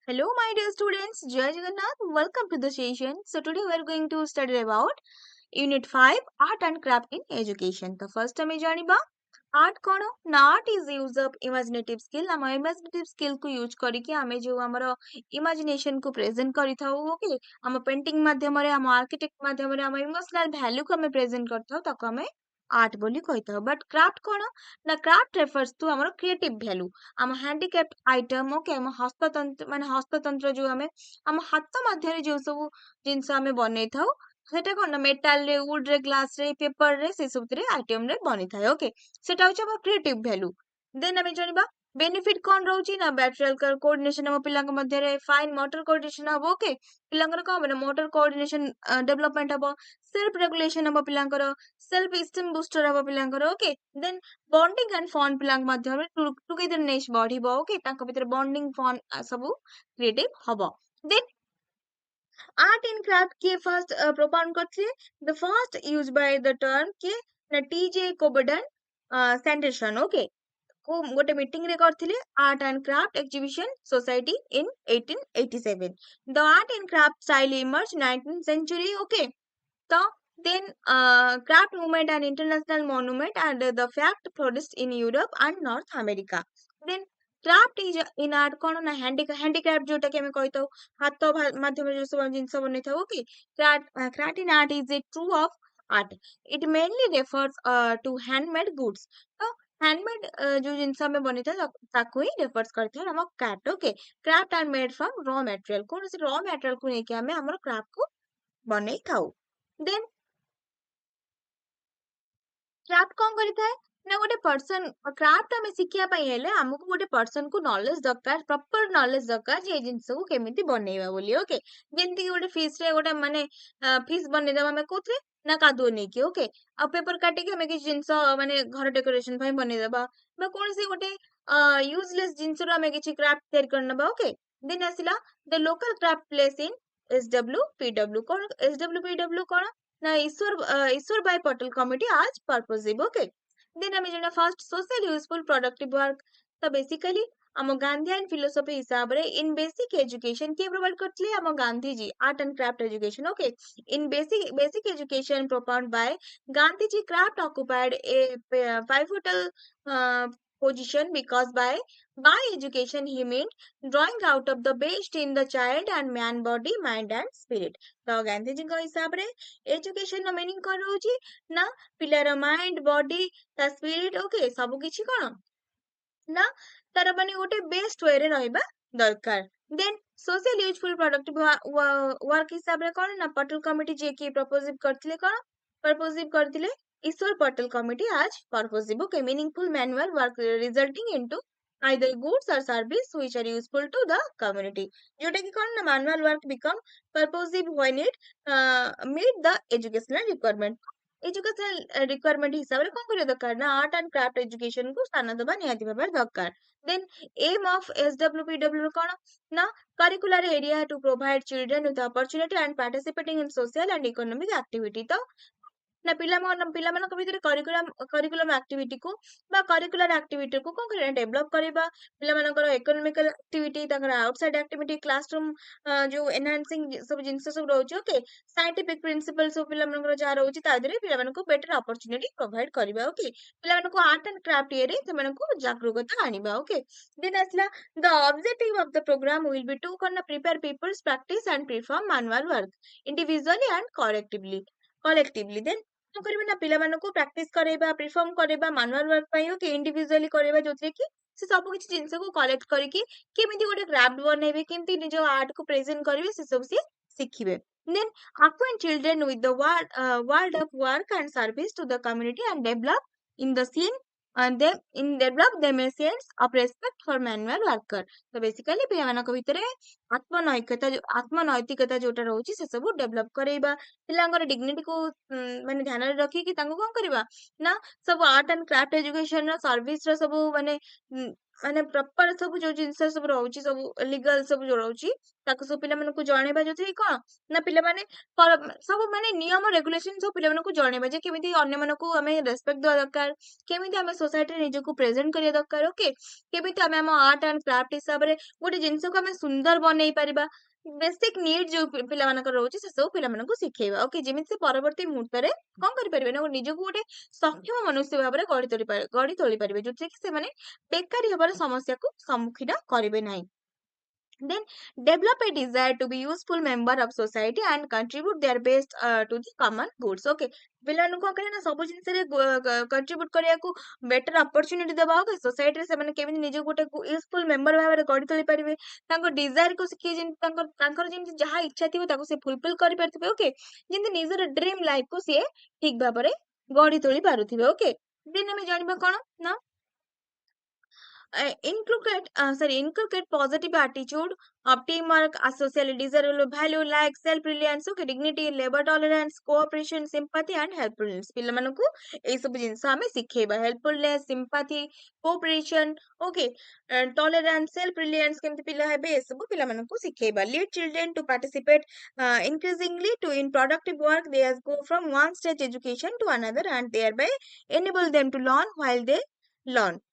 Hello, my dear students. Jai Jagannath. Welcome to the session. So today we are going to study about Unit 5, Art and Craft in Education. The first time we janiba art kono na art is use of imaginative skill. ଆମ imaginative skill को use କରିକି ଆମେ ଯୋଉ ଆମର imagination को present କରିଥାଉ okay ଆମ painting ମାଧ୍ୟମରେ ଆମ architect ମାଧ୍ୟମରେ ଆମ emotional value କୁ ଆମେ present କରିଥାଉ ତାକୁ ଆମେ art ବୋଲି କହିଥାଉ but craft କଣ ନା craft refers to ଆମର creative value ଆମ handicraft item okay ଆମ ହସ୍ତତନ୍ତ୍ର ମାନେ ହସ୍ତତନ୍ତ୍ର ଯୋଉ ଆମେ ଆମ ହାତ ମଧ୍ୟରେ ଯୋଉ ସବୁ ଜିନିଷ ଆମେ ବନେଇଥାଉ ସେଟା କଣ ନା ମେଟାଲ ରେ ଉଡ୍ ରେ ଗ୍ଲାସ ରେ ପେପର ରେ ସେ ସବୁଥିରେ ଆଇଟମ ରେ ବନିଥାଏ ଓକେ ସେଟା ହଉଛି ଆମ କ୍ରିଏଟିଭ ଭ୍ୟାଲୁ ଦେନ୍ ଆମେ ଜାଣିବା ବେନିଫିଟ କଣ ରହୁଛି ନା ବ୍ୟାଟେରିଆଲ କୋଅର୍ଡିନେସନ ଆମ ପିଲାଙ୍କ ମଧ୍ୟରେ ଫାଇନ ମୋଟର କୋଅର୍ଡିନେସନ ହବ ଓକେ ପିଲାଙ୍କର କଣ ହବ ନା ମୋଟର କୋଅର୍ଡିନେସନ ଡେଭଲପମେଣ୍ଟ ହବ ସେଲ୍ଫ ରେଗୁଲେସନ ହବ ପିଲାଙ୍କର ସେଲ୍ଫ ଇଷ୍ଟେମ ବୁଷ୍ଟର ହବ ପିଲାଙ୍କର okay then bonding and fun ପିଲାଙ୍କ ମଧ୍ୟରେ ଟୁଗେଦରନେସ୍ ବଢିବ ଓକେ ତାଙ୍କ ଭିତରେ ବଣ୍ଡିଙ୍ଗ ଫନ୍ ସବୁ କ୍ରିଏଟିଭ ହବ ଦେନ୍ Art and craft के first propound करथिले the first used by the term के ना टीजे कोबडन सैंडरसन ओके को गोटे मीटिंग रे करथिले art and craft exhibition society in 1887 the art and craft style emerged 19th century okay so then craft movement and international monument and the fact produced in Europe and North America. Then craft is in art कौन ना handicraft जोटा कि हमें कहते हो हाथों माध्यम जो सब जिन सब बने थे okay craft in art is a true of art. It mainly refers to handmade goods. तो handmade जो जिनस हमें बने थे ताको ही refers करते हैं हम craft okay craft are made from raw material कौन से raw material को लेके हमें हमारा craft को बने खाऊ then क्राफ्ट कौन କରିଥାଏ ନା ଗୋଟେ ପର୍ସନ କ୍ରାଫ୍ଟ ଆମେ ଶିଖିବା ପାଇଁ ହେଲେ ଆମକୁ ଗୋଟେ ପର୍ସନ କୁ ନଲେଜ ଦରକାର ପ୍ରପର ନଲେଜ ଦରକାର ଯେ ଏଇ ଜିନିଷକୁ କେମିତି ବନେଇବା ବୋଲି ଓକେ ଯେମିତି କି ଗୋଟେ ଫିସ୍ ରେ ଗୋଟେ ମାନେ ଫିସ୍ ବନେଇଦବା ଆମେ କୋଉଥିରେ ନା କାଦୁଅ ନେଇକି ଓକେ ଆଉ ପେପର କାଟିକି ଆମେ କିଛି ଜିନିଷ ମାନେ ଘର ଡେକୋରେସନ ପାଇଁ ବନେଇଦବା ବା କୌଣସି ଗୋଟେ ୟୁଜଲେସ୍ ଜିନିଷରୁ ଆମେ କିଛି କ୍ରାଫ୍ଟ ତିଆରି କରିନେବା ଓକେ ଦେନ୍ ଆସିଲା the local craft place in SWPW କଣ SWPW କଣ ना ईश्वर बाय पटेल कमिटी आज पर्पसिव ओके देन हमें जो first social useful productive work तो बेसिकली हम गांधीयन फिलोसफी हिसाब रे इन बेसिक एजुकेशन के प्रोवाइड करथले हम Gandhi ji art and craft education okay in basic education propound by Gandhi ji craft occupied a pivotal position because by education he meant drawing out of the best in the child and man body mind and spirit तो गांधी जी हिसाब रे education ର meaning କଣ ରହୁଛି ନା ପିଲାର mind body ତା spirit okay ସବୁ କିଛି କଣ ନା ତାର ମାନେ ଗୋଟେ ବେଷ୍ଟ ୱେରେ ରହିବା ଦରକାର ଦେନ୍ ସୋସିଆଲ ୟୁଜଫୁଲ ପ୍ରଡକ୍ଟିଭ ୱାର୍କ ହିସାବରେ କଣ ନା ପଟେଲ କମିଟି ଯିଏ କି ପ୍ରପୋଜିଭ କରିଥିଲେ ईश्वर पटेल कमिटी आज purposive okay meaningful manual work resulting into either goods or service which are useful to the community जोटा कि कौन ना manual work become purposive when it meet the educational requirement educational requirement हिसाब रे कोन करिया दरकार ना आर्ट एंड क्राफ्ट एजुकेशन को स्थान दबा निहाती भाबे दरकार देन एम ऑफ SWPW कोन ना curricular area to provide children with opportunity and participating in social and economic activity तो ना ପିଲାମାନଙ୍କ ଭିତରେ କରିକୁଲମ ଆକ୍ଟିଭିଟି କୁ ବା କରିକୁଲାର ଆକ୍ଟିଭିଟି କୁ କଣ କରିବା ଡେଭଲପ କରିବା ପିଲାମାନଙ୍କର ଇକୋନୋମିକାଲ ଆକ୍ଟିଭିଟି ତାଙ୍କର ଆଉଟସାଇଡ ଆକ୍ଟିଭିଟି କ୍ଲାସରୁମ ଯୋଉ ଏନହାନ୍ସିଂ ସବୁ ଜିନିଷ ସବୁ ରହୁଛି ଓକେ ସାଇଣ୍ଟିଫିକ ପ୍ରିନ୍ସିପଲ ସବୁ ପିଲାମାନଙ୍କର ଯାହା ରହୁଛି ତା ଦେହରେ ପିଲାମାନଙ୍କୁ ବେଟର ଅପରଚୁନିଟି ପ୍ରୋଭାଇଡ କରିବା ଓକେ ପିଲାମାନଙ୍କୁ ଆର୍ଟ ଆଣ୍ଡ କ୍ରାଫ୍ଟ ଇଏରେ ସେମାନଙ୍କୁ ଜାଗରୁକତା ଆଣିବା ଓକେ ଦେନ୍ ଆସିଲା the objective of the programme will be to କଣ prepare peoples practice and perform manual work individually and collectively then କଣ କରିବେ ନା ପିଲାମାନଙ୍କୁ ପ୍ରାକ୍ଟିସ କରେଇବା perform କରେଇବା ମାନୁଆଲ ୱାର୍କ ପାଇଁ ହଉ କି ଇଣ୍ଡିଭିଜୁଆଲି କରେଇବା ଯୋଉଥିରେ କି ସେ ସବୁ କିଛି ଜିନିଷକୁ କଲେକ୍ଟ କରିକି କେମିତି ଗୋଟେ କ୍ରାଫ୍ଟ ବନେଇବେ କେମିତି ନିଜ ଆର୍ଟ କୁ ପ୍ରେଜେଣ୍ଟ କରିବେ ସେ ସବୁ ସିଏ ଶିଖିବେ then acquaint children with the world of work and service to the community and develop in the scene and them in develop them a sense of respect for manual worker तो basically ପିଲାମାନଙ୍କ ଭିତରେ ଆତ୍ମନୈତିକତା ଯୋଉଟା ରହୁଛି ସେ ସବୁ develop କରେଇବା ପିଲାଙ୍କର ଡିଗ୍ନିଟିକୁ ମାନେ ଧ୍ୟାନରେ ରଖିକି ତାଙ୍କୁ କଣ କରିବା ନା ସବୁ ଆର୍ଟ ଆଣ୍ଡ କ୍ରାଫ୍ଟ ଏଜୁକେସନ ର ସର୍ଭିସ ର ସବୁ ମାନେ ମାନେ ପ୍ରପର ସବୁ ଯୋଉ ଜିନିଷ ସବୁ ରହୁଛି ସବୁ ଲିଗାଲ ସବୁ ଯୋଉ ରହୁଛି ତାକୁ ସବୁ ପିଲାମାନଙ୍କୁ ଜଣେଇବା ଯୋଉଥିରେ କି କଣ ନା ପିଲାମାନେ ସବୁ ମାନେ ନିୟମ ରେଗୁଲେସନ ସବୁ ପିଲାମାନଙ୍କୁ ଜଣେଇବା ଯେ କେମିତି ଅନ୍ୟମାନଙ୍କୁ ଆମେ ରେସପେକ୍ଟ ଦେବା ଦରକାର, କେମିତି ଆମେ ସୋସାଇଟିରେ ନିଜକୁ ପ୍ରେଜେଣ୍ଟ କରିବା ଦରକାର, ଓକେ, କେମିତି ଆମେ ଆମ ଆର୍ଟ ଆଣ୍ଡ କ୍ରାଫ୍ଟ ହିସାବରେ ଗୋଟେ ଜିନିଷକୁ ଆମେ ସୁନ୍ଦର ବନେଇ ପାରିବା। ବେସିକ ନିଡ୍ ଯୋଉ ପିଲାମାନଙ୍କର ରହୁଛି ସେ ସବୁ ପିଲାମାନଙ୍କୁ ଶିଖେଇବା, ଓକେ, ଯେମିତି ସେ ପରବର୍ତ୍ତୀ ମୁହୂର୍ତ୍ତରେ କଣ କରିପାରିବେ ନା ନିଜକୁ ଗୋଟେ ସକ୍ଷମ ମନୁଷ୍ୟ ଭାବରେ ଗଢି ତୋଳି ପାରିବେ, ଯୋଉଥିରେ କି ସେମାନେ ବେକାରୀ ହେବାର ସମସ୍ୟାକୁ ସମ୍ମୁଖୀନ କରିବେ ନାହିଁ। Then develop a desire to be useful member of society and contribute their best to the common goods. Okay, ପିଲାମାନଙ୍କୁ କଣ କରିବେ ନା ସବୁ ଜିନିଷରେ କଣ୍ଟ୍ରିବ୍ୟୁଟ କରିବାକୁ ବେଟର ଅପରଚ୍ୟୁନିଟି ଦେବା, ଓକେ, ସୋସାଇଟିରେ ସେମାନେ କେମିତି ନିଜକୁ ଗୋଟେ ୟୁଜଫୁଲ ମେମ୍ବର ଭାବରେ ଗଢି ତୋଳି ପାରିବେ, ତାଙ୍କ ଡିଜାୟାରକୁ ଶିଖେଇ ଯେମିତି ତାଙ୍କର ଯେମିତି ଯାହା ଇଚ୍ଛା ଥିବ ତାକୁ ସେ ଫୁଲଫିଲ କରିପାରୁଥିବେ, ଓକେ, ଯେମିତି ନିଜର ଡ୍ରିମ ଲାଇଫକୁ ସିଏ ଠିକ ଭାବରେ ଗଢି ତୋଳି ପାରୁଥିବେ, ଓକେ। ଦେନ୍ ଆମେ ଜାଣିବା କଣ ନା inculcate positive attitude of teamwork, social desirable value like self-reliance, okay, dignity, labor tolerance, cooperation, sympathy and helpfulness. ପିଲାମାନଙ୍କୁ ଏଇ ସବୁ ଜିନିଷ ଆମେ ଶିଖେଇବା, helpfulness, sympathy, cooperation, okay, tolerance, self-reliance କେମିତି ପିଲା ହେବେ ଏସବୁ ପିଲାମାନଙ୍କୁ ଶିଖେଇବା। Lead children to participate increasingly to in productive work. They go from one stage education to another and thereby enable them to learn while they learn.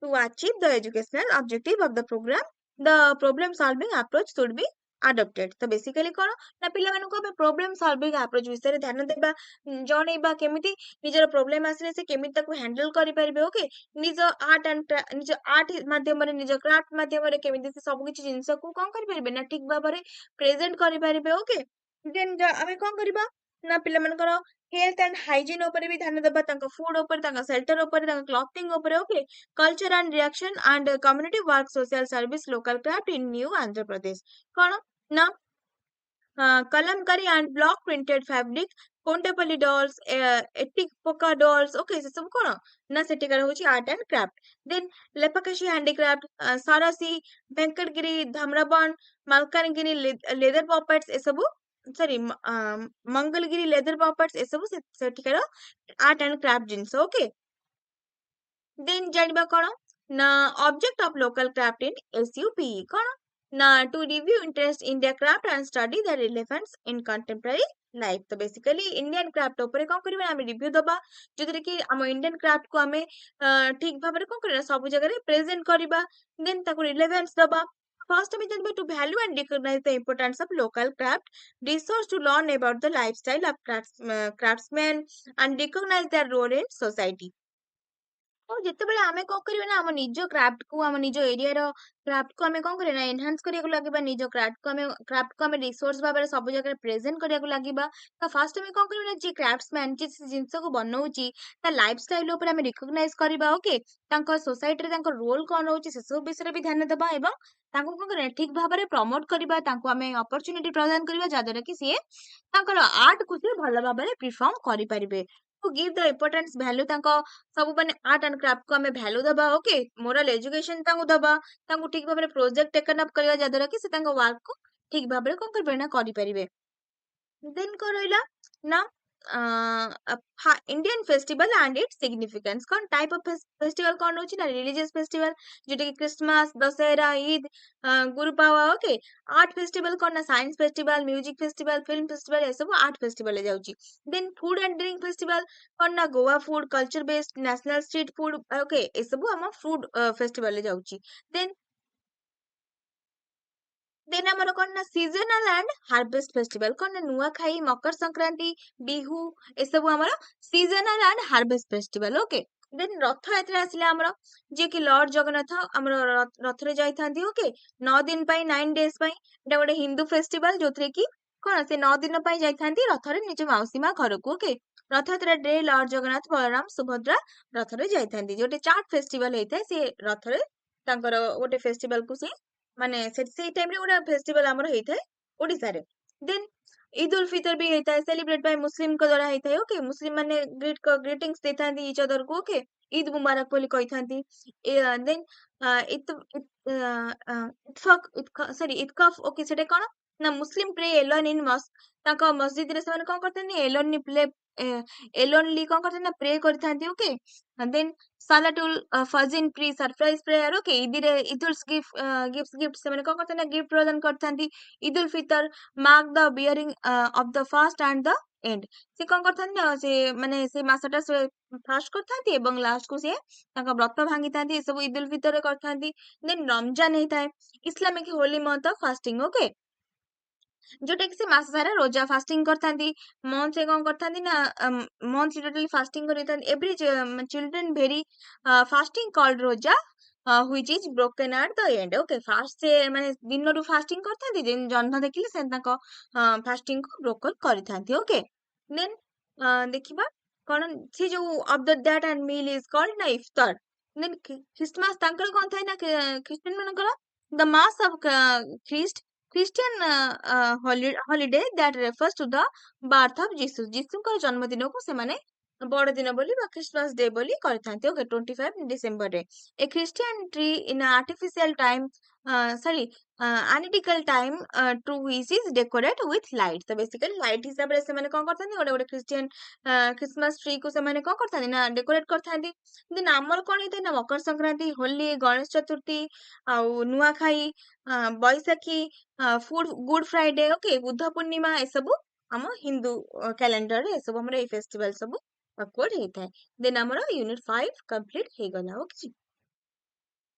To achieve the educational objective of the program, the problem solving approach should be adopted. ତ basically କଣ ନା ପିଲାମାନଙ୍କୁ ଆମେ problem solving approach ବିଷୟରେ ଧ୍ୟାନ ଦେବା, ଜଣେଇବା କେମିତି ନିଜର ପ୍ରୋବ୍ଲେମ ଆସିଲେ ସେ କେମିତି ତାକୁ ହ୍ୟାଣ୍ଡେଲ କରିପାରିବେ, ଓକେ, ନିଜ ଆର୍ଟ ମାଧ୍ୟମରେ ନିଜ କ୍ରାଫ୍ଟ ମାଧ୍ୟମରେ କେମିତି ସେ ସବୁ କିଛି ଜିନିଷକୁ କଣ କରିପାରିବେ ନା ଠିକ ଭାବରେ ପ୍ରେଜେଣ୍ଟ କରିପାରିବେ, ଓକେ। ଦେନ୍ ଆମେ କଣ କରିବା ନା ପିଲାମାନଙ୍କର ହେଲ୍ଥ ଆଣ୍ଡ ହାଇଜିନ୍ ଉପରେ ବି ଧ୍ୟାନ ଦେବା, ତାଙ୍କ ଫୁଡ ଉପରେ, ତାଙ୍କ ସେଲ୍ଟର ଉପରେ, ତାଙ୍କ କ୍ଲଥିଂ ଉପରେ, okay, culture and reaction and community work, social service, local craft in New Andhra Pradesh. କଣ ନା Kalamkari and block printed fabric, Kondapalli dolls, Etikoppaka dolls, okay, ସେ ସବୁ କଣ ନା ସେଠିକାର ହଉଛି art and craft. Then Lepakshi handicraft, ସାରସୀ, ଭେଙ୍କଟଗିରି, ଧାମରାବନ, ମାଲକାନଗିରି ଲେଦର ପପେଟ୍ସ ଏସବୁ, ସରି ମଙ୍ଗଲଗିରି ଲେଦର ପପେଟ୍ସ ଏସବୁ ସେଠିକାର ଆର୍ଟ ଆଣ୍ଡ କ୍ରାଫ୍ଟ ଜିନିଷ, ଓକେ। ଦେନ୍ ଜାଣିବା କଣ ନା object of local craft in SUPE କଣ ନା to review interest in the craft and study the relevance in contemporary life. ତ ବେସିକାଲି ଇଣ୍ଡିଆନ କ୍ରାଫ୍ଟ ଉପରେ କଣ କରିବା ଆମେ ରିଭ୍ୟୁ ଦବା, ଯୋଉଥିରେ କି ଆମ ଇଣ୍ଡିଆନ କ୍ରାଫ୍ଟକୁ ଆମେ ଠିକ ଭାବରେ କଣ କରିବା ସବୁ ଜାଗାରେ ପ୍ରେଜେଣ୍ଟ କରିବା, ଦେନ୍ ତାକୁ ରିଲେଭେନ୍ସ ଦବା। First, we need to value and recognize the importance of local craft, research to learn about the lifestyle of craftsmen and recognize their role in society. ଆଉ ଯେତେବେଳେ ଆମେ କଣ କରିବା ନା ଆମ ନିଜ କ୍ରାଫ୍ଟକୁ ଆମ ନିଜ ଏରିଆର କ୍ରାଫ୍ଟକୁ ଆମେ କଣ କରିବା ନା ଏନହାନ୍ସ କରିବାକୁ ଲାଗିବା, ନିଜ କ୍ରାଫ୍ଟକୁ ଆମେ ରିସୋର୍ସ ଭାବରେ ସବୁ ଜାଗାରେ ପ୍ରେଜେଣ୍ଟ କରିବାକୁ ଲାଗିବା। ତ ଫାର୍ଷ୍ଟ ଆମେ କଣ କରିବା ନା ଯିଏ କ୍ରାଫ୍ଟସମ୍ୟାନ ଯିଏ ସେ ଜିନିଷକୁ ବନଉଛି ତା ଲାଇଫଷ୍ଟାଇଲ ଉପରେ ଆମେ ରିକଗ୍ନାଇଜ କରିବା, ଓକେ, ତାଙ୍କ ସୋସାଇଟିରେ ତାଙ୍କ ରୋଲ କଣ ରହୁଛି ସେସବୁ ବିଷୟରେ ବି ଧ୍ୟାନ ଦେବା ଏବଂ ତାଙ୍କୁ କଣ କରିବା ଠିକ ଭାବରେ ପ୍ରମୋଟ କରିବା, ତାଙ୍କୁ ଆମେ ଅପରଚ୍ୟୁନିଟି ପ୍ରଦାନ କରିବା ଯାହାଦ୍ୱାରା କି ସିଏ ତାଙ୍କର ଆର୍ଟକୁ ସିଏ ଭଲ ଭାବରେ ପ୍ରିଫର୍ମ କରିପାରିବେ। Two give the importance value ତାଙ୍କ ସବୁ ମାନେ ଆର୍ଟ ଆଣ୍ଡ କ୍ରାଫ୍ଟକୁ ଆମେ ଭ୍ୟାଲୁ ଦବା, ଓକେ, ମୋରାଲ ଏଜୁକେସନ ତାଙ୍କୁ ଦବା, ତାଙ୍କୁ ଠିକ ଭାବରେ ପ୍ରୋଜେକ୍ଟ ଟେକନ୍ ଅପ୍ କରିବା ଯାହାଦ୍ୱାରା କି ସେ ତାଙ୍କ ୱାର୍କକୁ ଠିକ ଭାବରେ କଣ କରିପାରିବେ ନା କରିପାରିବେ। ଦେନ୍ କଣ ରହିଲା ନା Indian festival and its significance, କଣ ଟାଇପ ଅଫ ଫେଷ୍ଟିଭାଲ କଣ ରହୁଛି ନା ରିଲିଜିୟସ ଫେଷ୍ଟିଭାଲ ଯୋଉଟା କି Christmas, Dussehra, Eid, Gurpurab, okay. Art festival କଣ ନା science festival, music festival, film festival ଏସବୁ ଆର୍ଟ ଫେଷ୍ଟିଭାଲ ଯାଉଛି। Then food and drink festival କଣ ନା Goa food, culture based, national street food, okay, ଏସବୁ ଆମ ଫୁଡ ଫେଷ୍ଟିଭାଲ ଯାଉଛି। ଦେନ୍ ଦେନ୍ ଆମର କଣ ନା ସିଜନାଲ ଆଣ୍ଡ ହାର୍ଭେଷ୍ଟ ଫେଷ୍ଟିଭାଲ, କଣ ନା ନୂଆଖାଇ, ମକର ସଂକ୍ରାନ୍ତି, ବିହୁ ଏସବୁ ଆମର seasonal and harvest festival, okay. Then Rath Yatra ଆସିଲା ଆମର, ଯିଏକି ଲର୍ଡ ଜଗନ୍ନାଥ ଆମର ରଥରେ ଯାଇଥାନ୍ତି, ଓକେ, 9 ଦିନ ପାଇଁ 9 ଡେଜ ପାଇଁ, ଏଟା ଗୋଟେ ହିନ୍ଦୁ ଫେଷ୍ଟିଭାଲ ଯୋଉଥିରେ କି କଣ ସେ 9 ଦିନ ପାଇଁ ଯାଇଥାନ୍ତି ରଥରେ ନିଜ ମାଉସୀ ମା ଘରକୁ, okay. Rath Yatra day lord Jagannath, Balaram, Subhadra ରଥରେ ଯାଇଥାନ୍ତି, ଯୋଉଟେ ଚାର୍ଟ ଫେଷ୍ଟିଭାଲ ହେଇଥାଏ ସେ ରଥରେ ତାଙ୍କର ଗୋଟେ ଫେଷ୍ଟିଭାଲକୁ ସେ ମାନେ ସେଇ ଟାଇମରେ ଗୋଟେ ଫେଷ୍ଟିଭାଲ ଆମର ହେଇଥାଏ ଓଡିଶାରେ। ଦେନ୍ ଇଦ ଉଲ ଫିତର ବି ହେଇଥାଏ, ସେଲିବ୍ରେଟ ପାଇଁ ମୁସଲିମଙ୍କ ଦ୍ୱାରା ହେଇଥାଏ, ଓକେ, ମୁସଲିମ ମାନେ ଗ୍ରିଟିଂସ ଦେଇଥାନ୍ତି ଇଚ ଅଦରକୁ, ଓକେ, ଇଦ୍ ମୁବାରକ ବୋଲି କହିଥାନ୍ତି। ଦେନ୍ ଇତଫାକ ସରି ଇତକଫ, ଓକେ, ସେଟା କଣ ନା ମୁସଲିମ୍ ପ୍ରେ ଏଲୋନ୍ ଇନ୍ ମସ୍କ, ତାଙ୍କ ମସଜିଦରେ ସେମାନେ କଣ କରିଥାନ୍ତି, ଏଲୋନଲି କଣ କରିଥାନ୍ତି ନା ପ୍ରେ କରିଥାନ୍ତି। ଓକେ, ଦେନ୍ ସାଲାଟୁଲ ଫଜିନ୍ pre sunrise prayer. Okay, Eidul gift ସେମାନେ କଣ କରିଥାନ୍ତି ନା ଗିଫ୍ଟ ପ୍ରଦାନ କରିଥାନ୍ତି। Eidul Fitr mark the bearing of the fast and the end, ସେ କଣ କରିଥାନ୍ତି ନା ସେ ମାନେ ସେ ମାସଟା ସେ ଫାଷ୍ଟ କରିଥାନ୍ତି ଏବଂ ଲାଷ୍ଟ କୁ ସେ ତାଙ୍କ ବ୍ରତ ଭାଙ୍ଗିଥାନ୍ତି। ଏସବୁ ଇଦୁଲ ଫିତରରେ କରିଥାନ୍ତି। ଦେନ୍ ରମଜାନ ହେଇଥାଏ, Islamic Holi month of fasting. Okay, ଯୋଉଟା କି ସେ ମାସ ସାରା ରୋଜା ଫାଷ୍ଟିଂ କରିଥାନ୍ତି। ମନ୍ଥ ସେ କଣ କରିଥାନ୍ତି ନା ମନ୍ଥ ଟୋଟାଲି ଫାଷ୍ଟିଂ କରିଥାନ୍ତି। Every children very fasting called ରୋଜା which is broken at the end. Okay, fast ସେ ମାନେ ଦିନରୁ ଫାଷ୍ଟିଂ କରିଥାନ୍ତି, ଦେନ୍ ଜହ୍ନ ଦେଖିଲେ ସେ ତାଙ୍କ ଫାଷ୍ଟିଂ କୁ ବ୍ରୋକନ୍ କରିଥାନ୍ତି। ଓକେ, ଦେନ୍ ଦେଖିବା କଣ ସେ ଯୋଉ of the that and meal is called ନା ଇଫତାର। ଦେନ୍ ଖ୍ରୀଷ୍ଟମାସ ତାଙ୍କର କଣ ଥାଏ ନା ଖ୍ରୀଷ୍ଟିଆନ ମାନଙ୍କର ଦ ମାସ of Christ Christian holiday that refers to the birth of Jesus. ଯୀଶୁଙ୍କର ଜନ୍ମଦିନକୁ ସେମାନେ ବଡ ଦିନ ବୋଲି ବା ଖ୍ରୀଷ୍ଟମାସ ଡେ ବୋଲି କରିଥାନ୍ତି। ଓକେ, 25 ଡିସେମ୍ବରରେ a Christian tree in artificial time sorry analytical time to which is decorate with light. ତ ବେସିକାଲି ଲାଇଟ୍ ହିସାବରେ ସେମାନେ କଣ କରିଥାନ୍ତି, ଗୋଟେ ଗୋଟେ ଖ୍ରୀଷ୍ଟିଆନ ଖ୍ରୀଷ୍ଟମାସ ଟ୍ରି କୁ ସେମାନେ କଣ କରିଥାନ୍ତି ନା ଡେକୋରେଟ୍ କରିଥାନ୍ତି। ଦେନ୍ ଆମର କଣ ହେଇଥାଏ ନା ମକର ସଂକ୍ରାନ୍ତି, ହୋଲି, ଗଣେଶ ଚତୁର୍ଥୀ, ଆଉ ନୂଆଖାଇ, ବୈଶାଖୀ, ଗୁଡ ଫ୍ରାଇଡେ, ଓକେ, ବୁଦ୍ଧ ପୂର୍ଣ୍ଣିମା, ଏସବୁ ଆମ ହିନ୍ଦୁ କ୍ୟାଲେଣ୍ଡରରେ ଏସବୁ ଆମର ଏଇ ଫେଷ୍ଟିଭାଲ ସବୁ ଅକ୍ୱର୍ଡ ହେଇଥାଏ। ଦେନ୍ ଆମର ୟୁନିଟ୍ 5 କମ୍ପ୍ଲିଟ ହେଇଗଲା। ଓକେ।